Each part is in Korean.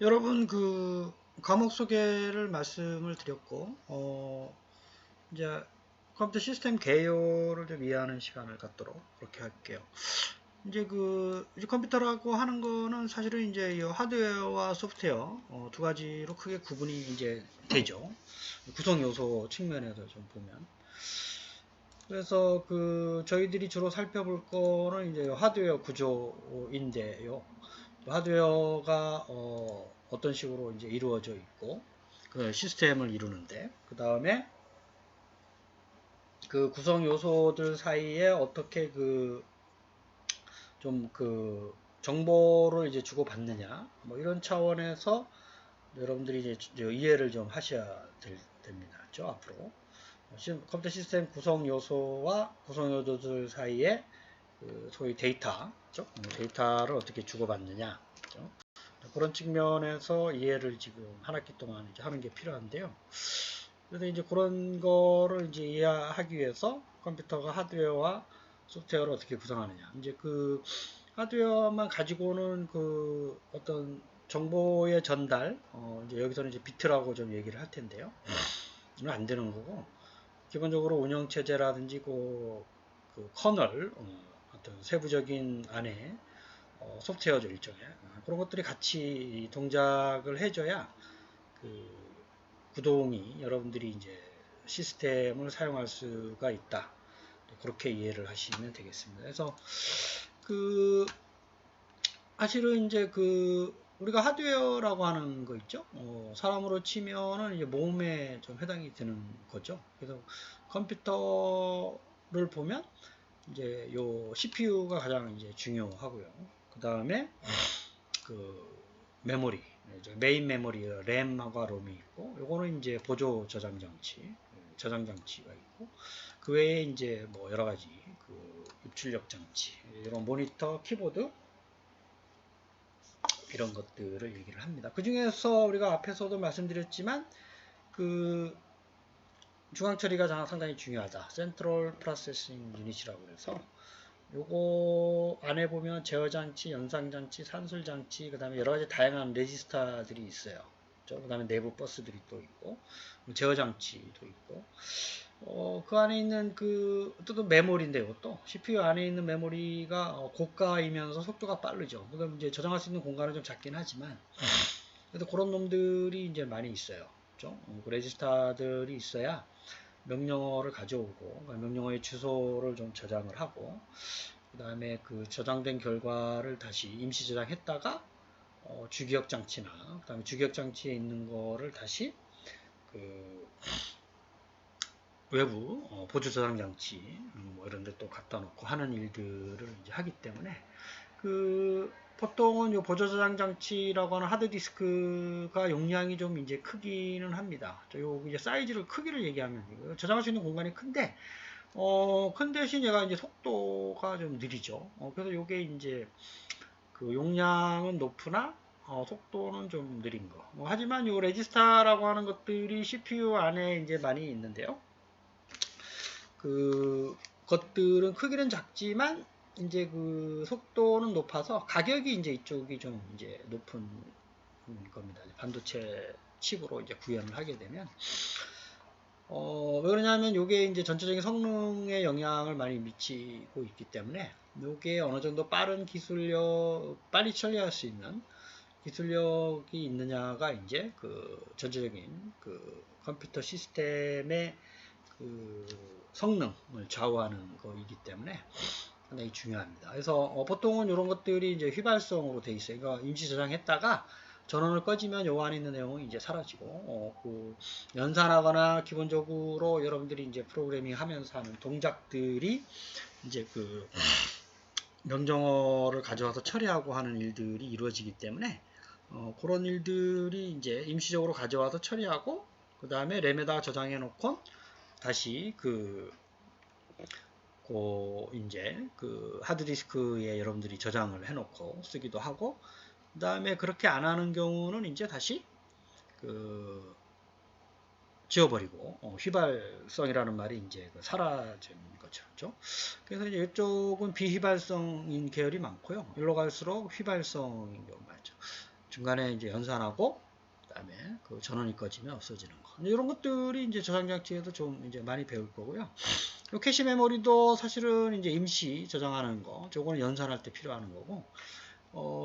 여러분 과목 소개를 말씀을 드렸고 이제 컴퓨터 시스템 개요를 좀 이해하는 시간을 갖도록 그렇게 할게요. 이제 컴퓨터라고 하는 거는 사실은 이제 이 하드웨어와 소프트웨어 두 가지로 크게 구분이 이제 되죠. 구성 요소 측면에서 좀 보면. 그래서 저희들이 주로 살펴볼 거는 이제 하드웨어 구조인데요. 하드웨어가 어떤 식으로 이제 이루어져 있고 그 시스템을 이루는데 그 다음에 그 구성 요소들 사이에 어떻게 좀 정보를 이제 주고받느냐 뭐 이런 차원에서 여러분들이 이제 이해를 좀 하셔야 됩니다. 앞으로 컴퓨터 시스템 구성 요소와 구성 요소들 사이에 소위 데이터를 어떻게 주고받느냐 그런 측면에서 이해를 지금 한 학기 동안 이제 하는 게 필요한데요. 그래서 이제 그런 거를 이제 이해하기 위해서 컴퓨터가 하드웨어와 소프트웨어를 어떻게 구성하느냐. 이제 하드웨어만 가지고는 어떤 정보의 전달, 이제 여기서는 이제 비트라고 좀 얘기를 할 텐데요. 이건 안 되는 거고, 기본적으로 운영체제라든지 커널, 어떤 세부적인 안에 소프트웨어죠, 일종의. 그런 것들이 같이 동작을 해줘야 구동이 여러분들이 이제 시스템을 사용할 수가 있다. 그렇게 이해를 하시면 되겠습니다. 그래서 사실은 이제 우리가 하드웨어라고 하는 거 있죠? 사람으로 치면은 이제 몸에 좀 해당이 되는 거죠. 그래서 컴퓨터를 보면 이제 요 CPU가 가장 이제 중요하고요. 그 다음에 메모리, 메인 메모리, 램과 롬이 있고, 요거는 이제 보조 저장 장치가 있고, 그 외에 이제 뭐 여러 가지 입출력 장치, 이런 모니터, 키보드, 이런 것들을 얘기를 합니다. 그 중에서 우리가 앞에서도 말씀드렸지만, 중앙 처리가 상당히 중요하다. 센트럴 프로세싱 유닛이라고 그래서, 요거 안에 보면 제어장치, 연상장치, 산술장치, 그 다음에 여러가지 다양한 레지스터들이 있어요. 그 다음에 내부 버스들이 또 있고, 제어장치도 있고, 그 안에 있는 또 메모리인데 이것도 CPU 안에 있는 메모리가 고가이면서 속도가 빠르죠. 그다음 이제 저장할 수 있는 공간은 좀 작긴 하지만, 그래도 그런 놈들이 이제 많이 있어요. 그렇죠? 레지스터들이 있어야 명령어를 가져오고, 명령어의 주소를 좀 저장을 하고, 그 다음에 저장된 결과를 다시 임시 저장했다가 주기억 장치나 그 다음에 주기억 장치에 있는 거를 다시 외부 보조 저장 장치 뭐 이런 데 또 갖다 놓고 하는 일들을 이제 하기 때문에 보통은 요 보조 저장 장치라고 하는 하드디스크가 용량이 좀 이제 크기는 합니다. 요 이제 사이즈를 크기를 얘기하면 저장할 수 있는 공간이 큰데 큰 대신 얘가 이제 속도가 좀 느리죠. 그래서 요게 이제 용량은 높으나 속도는 좀 느린 거. 하지만 요 레지스타라고 하는 것들이 CPU 안에 이제 많이 있는데요. 것들은 크기는 작지만 이제 속도는 높아서 가격이 이제 이쪽이 좀 이제 높은 겁니다. 반도체 칩으로 이제 구현을 하게 되면 왜 그러냐면 요게 이제 전체적인 성능에 영향을 많이 미치고 있기 때문에 요게 어느 정도 빠른 빨리 처리할 수 있는 기술력이 있느냐가 이제 전체적인 컴퓨터 시스템의 성능을 좌우하는 거이기 때문에 상당히 중요합니다. 그래서 보통은 이런 것들이 이제 휘발성으로 돼 있어요. 그러니까 임시 저장했다가 전원을 꺼지면 요 안에 있는 내용이 이제 사라지고 연산하거나 기본적으로 여러분들이 이제 프로그래밍 하면서 하는 동작들이 이제 명령어를 가져와서 처리하고 하는 일들이 이루어지기 때문에 그런 일들이 이제 임시적으로 가져와서 처리하고 그 다음에 램에다 저장해 놓고 다시 이제 하드디스크에 여러분들이 저장을 해놓고 쓰기도 하고 그 다음에 그렇게 안 하는 경우는 이제 다시 지워버리고 휘발성이라는 말이 이제 사라진 거죠. 그렇죠? 그래서 이제 이쪽은 비휘발성인 계열이 많고요. 일로 갈수록 휘발성인 경우 많죠. 중간에 이제 연산하고 그다음에 그 전원이 꺼지면 없어지는 거. 이런 것들이 이제 저장 장치에도 좀 이제 많이 배울 거고요. 요 캐시 메모리도 사실은 이제 임시 저장하는 거, 저거는 연산할 때 필요하는 거고,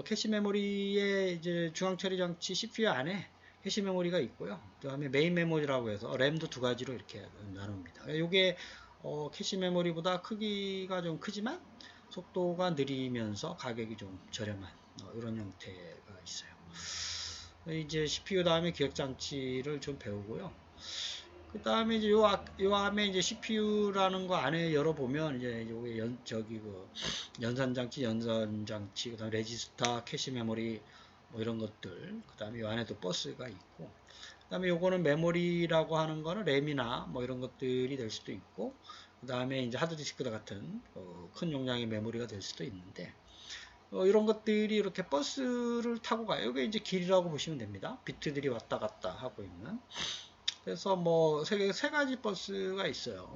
캐시 메모리에 이제 중앙 처리 장치 CPU 안에 캐시 메모리가 있고요. 그 다음에 메인 메모리라고 해서 램도 두 가지로 이렇게 나눕니다. 요게 캐시 메모리보다 크기가 좀 크지만 속도가 느리면서 가격이 좀 저렴한 이런 형태가 있어요. 이제 CPU 다음에 기억장치를 좀 배우고요. 그 다음에 이제 요 안에 이제 CPU라는 거 안에 열어보면 이제 요게 연산장치, 그 다음에 레지스터, 캐시 메모리, 뭐 이런 것들, 그 다음에 요 안에도 버스가 있고, 그 다음에 요거는 메모리라고 하는 거는 램이나 뭐 이런 것들이 될 수도 있고, 그 다음에 이제 하드디스크 같은 큰 용량의 메모리가 될 수도 있는데, 이런 것들이 이렇게 버스를 타고 가요. 이게 이제 길이라고 보시면 됩니다. 비트들이 왔다 갔다 하고 있는. 그래서 뭐 세 가지 버스가 있어요.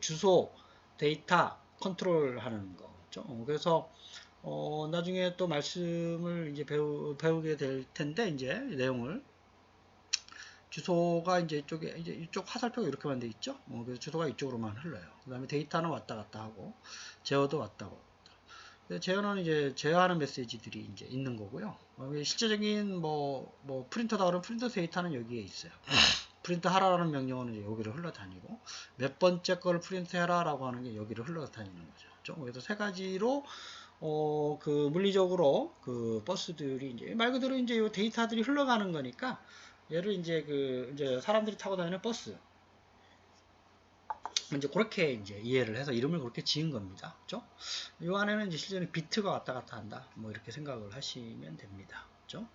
주소, 데이터, 컨트롤 하는 거죠. 그래서 나중에 또 말씀을 이제 배우게 될 텐데 이제 내용을 주소가 이제 이쪽 화살표가 이렇게만 돼 있죠. 그래서 주소가 이쪽으로만 흘러요. 그 다음에 데이터는 왔다 갔다 하고 제어도 왔다 갔다. 제어는 이제 제어하는 메시지들이 이제 있는 거고요. 실제적인 뭐 프린터다 그러면 프린터 데이터는 여기에 있어요. 프린트 하라라는 명령어는 이제 여기를 흘러다니고 몇 번째 걸 프린트 해라라고 하는 게 여기를 흘러다니는 거죠. 그래서 세 가지로 그 물리적으로 그 버스들이 이제 말 그대로 이제 이 데이터들이 흘러가는 거니까 얘를 이제 이제 사람들이 타고 다니는 버스 이제 그렇게 이제 이해를 해서 이름을 그렇게 지은 겁니다. 그죠? 이 안에는 이제 실제는 비트가 왔다 갔다 한다. 뭐 이렇게 생각을 하시면 됩니다. 그죠?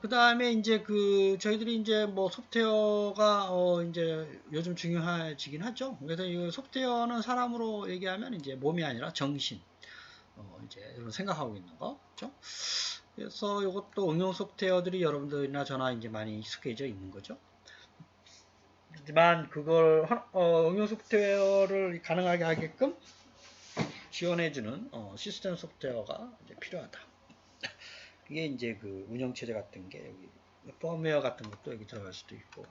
그 다음에 이제 저희들이 이제 뭐 소프트웨어가, 이제 요즘 중요해지긴 하죠. 그래서 이 소프트웨어는 사람으로 얘기하면 이제 몸이 아니라 정신, 이제 이런 생각하고 있는 거. 그죠? 그래서 이것도 응용 소프트웨어들이 여러분들이나 저나 이제 많이 익숙해져 있는 거죠. 하지만 그걸, 응용 소프트웨어를 가능하게 하게끔 지원해주는, 시스템 소프트웨어가 이제 필요하다. 이게 이제 그 운영체제 같은 게 여기 펌웨어 같은 것도 여기 들어갈 수도 있고.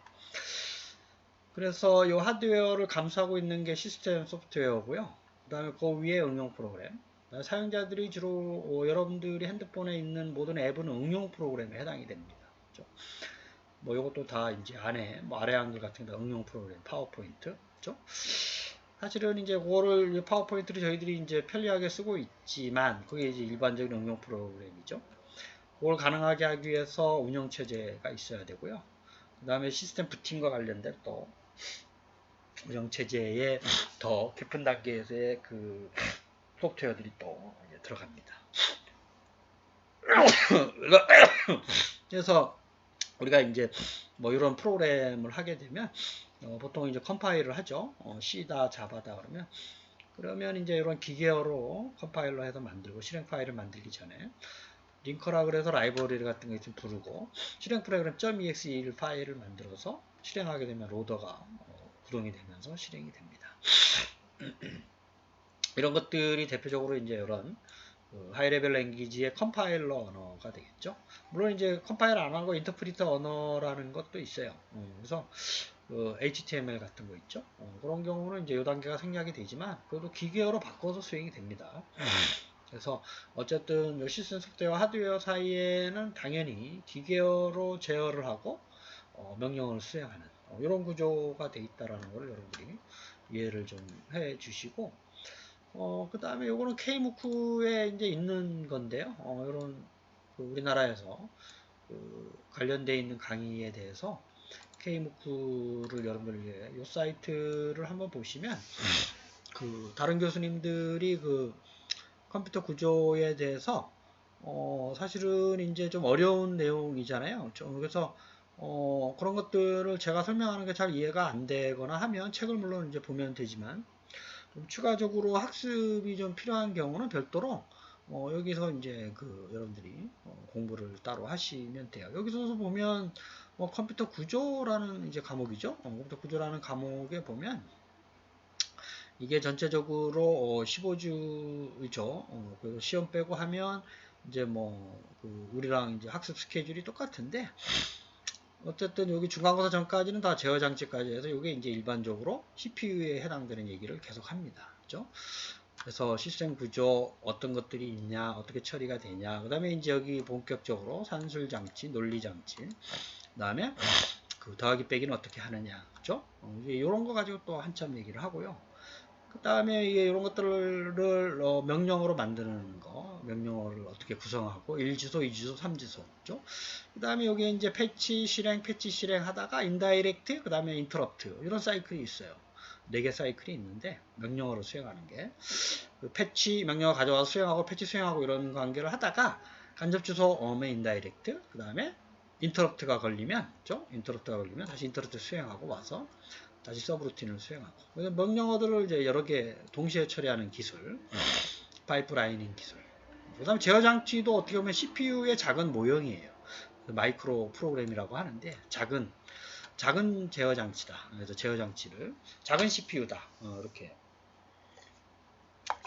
그래서 이 하드웨어를 감싸고 있는 게 시스템 소프트웨어고요. 그 다음에 그 위에 응용 프로그램. 사용자들이 주로 여러분들이 핸드폰에 있는 모든 앱은 응용 프로그램에 해당이 됩니다. 그렇죠? 뭐 이것도 다 이제 안에 뭐 아래 한글 같은 거 응용 프로그램, 파워포인트. 그렇죠? 사실은 이제 그거를 파워포인트를 저희들이 이제 편리하게 쓰고 있지만 그게 이제 일반적인 응용 프로그램이죠. 그걸 가능하게 하기 위해서 운영체제가 있어야 되고요. 그 다음에 시스템 부팅과 관련된 또 운영체제의 더 깊은 단계에서의 그 소프트웨어들이 또 들어갑니다. 그래서 우리가 이제 뭐 이런 프로그램을 하게 되면 보통 이제 컴파일을 하죠. C다, 자바다 그러면 이제 이런 기계어로 컴파일러 해서 만들고 실행 파일을 만들기 전에 링커라 그래서 라이브러리 같은 거 있으면 부르고 실행 프로그램 .exe 파일을 만들어서 실행하게 되면 로더가 구동이 되면서 실행이 됩니다. 이런 것들이 대표적으로 이제 이런 하이레벨 랭귀지의 컴파일러 언어가 되겠죠. 물론 이제 컴파일 안 하고 인터프리터 언어라는 것도 있어요. 그래서 HTML 같은 거 있죠. 그런 경우는 이제 이 단계가 생략이 되지만 그것도 기계어로 바꿔서 수행이 됩니다. 그래서 어쨌든 이 시스템 소프트웨어 하드웨어 사이에는 당연히 기계어로 제어를 하고 명령을 수행하는 이런 구조가 돼 있다라는 걸 여러분들이 이해를 좀 해 주시고 그 다음에 요거는 K무크에 이제 있는 건데요. 이런 우리나라에서 관련되어 있는 강의에 대해서 K무크를 여러분들 이 사이트를 한번 보시면 다른 교수님들이 컴퓨터 구조에 대해서 사실은 이제 좀 어려운 내용이잖아요. 그래서 그런 것들을 제가 설명하는 게 잘 이해가 안 되거나 하면 책을 물론 이제 보면 되지만 좀 추가적으로 학습이 좀 필요한 경우는 별도로 여기서 이제 여러분들이 공부를 따로 하시면 돼요. 여기서 보면 컴퓨터 구조라는 이제 과목이죠. 컴퓨터 구조라는 과목에 보면 이게 전체적으로 15주죠. 시험 빼고 하면 이제 뭐 우리랑 이제 학습 스케줄이 똑같은데 어쨌든 여기 중간고사 전까지는 다 제어 장치까지 해서 이게 이제 일반적으로 CPU에 해당되는 얘기를 계속 합니다. 그죠? 그래서 시스템 구조 어떤 것들이 있냐, 어떻게 처리가 되냐, 그 다음에 이제 여기 본격적으로 산술 장치, 논리 장치, 그 다음에 그 더하기 빼기는 어떻게 하느냐, 그죠? 이런 거 가지고 또 한참 얘기를 하고요. 그 다음에 이런 것들을 명령어로 만드는 거, 명령어를 어떻게 구성하고 1지소, 2지소, 3지소, 그죠? 그 다음에 여기 이제 패치 실행 하다가 인다이렉트, 그 다음에 인터럽트 이런 사이클이 있어요. 4개 사이클이 있는데 명령어로 수행하는 게 그 패치 명령어 가져와서 수행하고 패치 수행하고 이런 관계를 하다가 간접 주소 어메 인다이렉트, 그 다음에 인터럽트가 걸리면, 그죠? 인터럽트가 걸리면 다시 인터럽트 수행하고 와서 다시 서브루틴을 수행하고. 명령어들을 이제 여러 개 동시에 처리하는 기술, 파이프라이닝 기술. 그 다음에 제어 장치도 어떻게 보면 CPU의 작은 모형이에요. 마이크로 프로그램이라고 하는데 작은 제어 장치다. 그래서 제어 장치를 작은 CPU다. 이렇게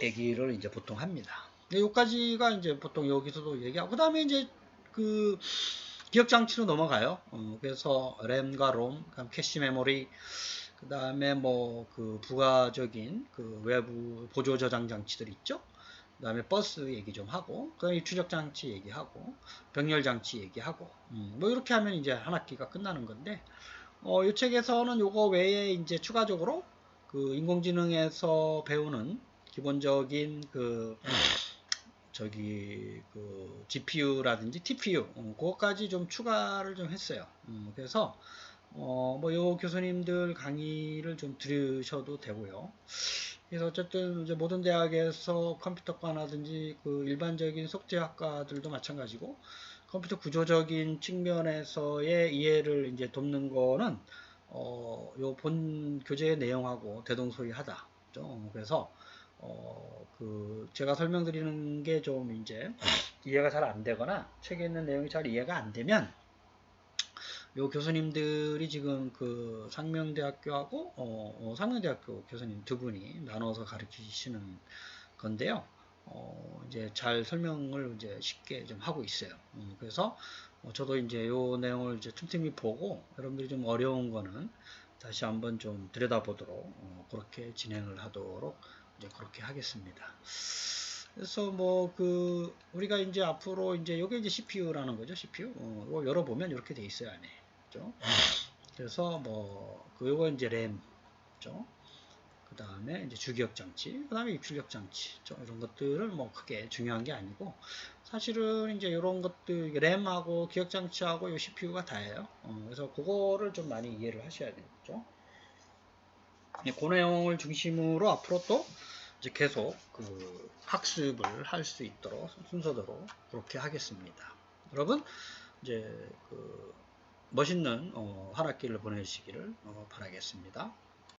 얘기를 이제 보통 합니다. 여기까지가 이제 보통 여기서도 얘기하고, 그 다음에 이제 그 기억 장치로 넘어가요. 그래서 램과 롬, 캐시 메모리, 그 다음에 뭐 그 부가적인 그 외부 보조 저장 장치들 있죠. 그 다음에 버스 얘기 좀 하고, 그 다음에 추적 장치 얘기하고, 병렬 장치 얘기하고, 뭐 이렇게 하면 이제 한 학기가 끝나는 건데, 이 책에서는 요거 외에 이제 추가적으로 그 인공지능에서 배우는 기본적인 그 GPU라든지 TPU 그것까지 좀 추가를 좀 했어요. 그래서 뭐 요 교수님들 강의를 좀 들으셔도 되고요. 그래서 어쨌든 이제 모든 대학에서 컴퓨터과라든지 그 일반적인 속재학과들도 마찬가지고 컴퓨터 구조적인 측면에서의 이해를 이제 돕는 거는 요 본 교재의 내용하고 대동소이하다. 그래서 제가 설명드리는 게 좀 이제 이해가 잘 안 되거나 책에 있는 내용이 잘 이해가 안 되면 요 교수님들이 지금 그 상명대학교하고 상명대학교 교수님 두 분이 나눠서 가르치시는 건데요. 이제 잘 설명을 이제 쉽게 좀 하고 있어요. 그래서 저도 이제 요 내용을 이제 틈틈이 보고 여러분들이 좀 어려운 거는 다시 한번 좀 들여다보도록 그렇게 진행을 하도록 이제 그렇게 하겠습니다. 그래서 뭐 우리가 이제 앞으로 이제 요게 이제 CPU라는 거죠. CPU. 이거 열어보면 이렇게 돼 있어요, 안에. 그죠? 그래서 뭐 요거 이제 램죠. 그 다음에 이제 주기억 장치, 그 다음에 입출력 장치, 이런 것들을 뭐 크게 중요한 게 아니고, 사실은 이제 이런 것들, 램하고 기억 장치하고 이 CPU가 다예요. 그래서 그거를 좀 많이 이해를 하셔야 되겠죠. 그 내용을 중심으로 앞으로 또 이제 계속 그 학습을 할 수 있도록 순서대로 그렇게 하겠습니다. 여러분, 이제 멋있는 한 학기를 보내시기를 바라겠습니다.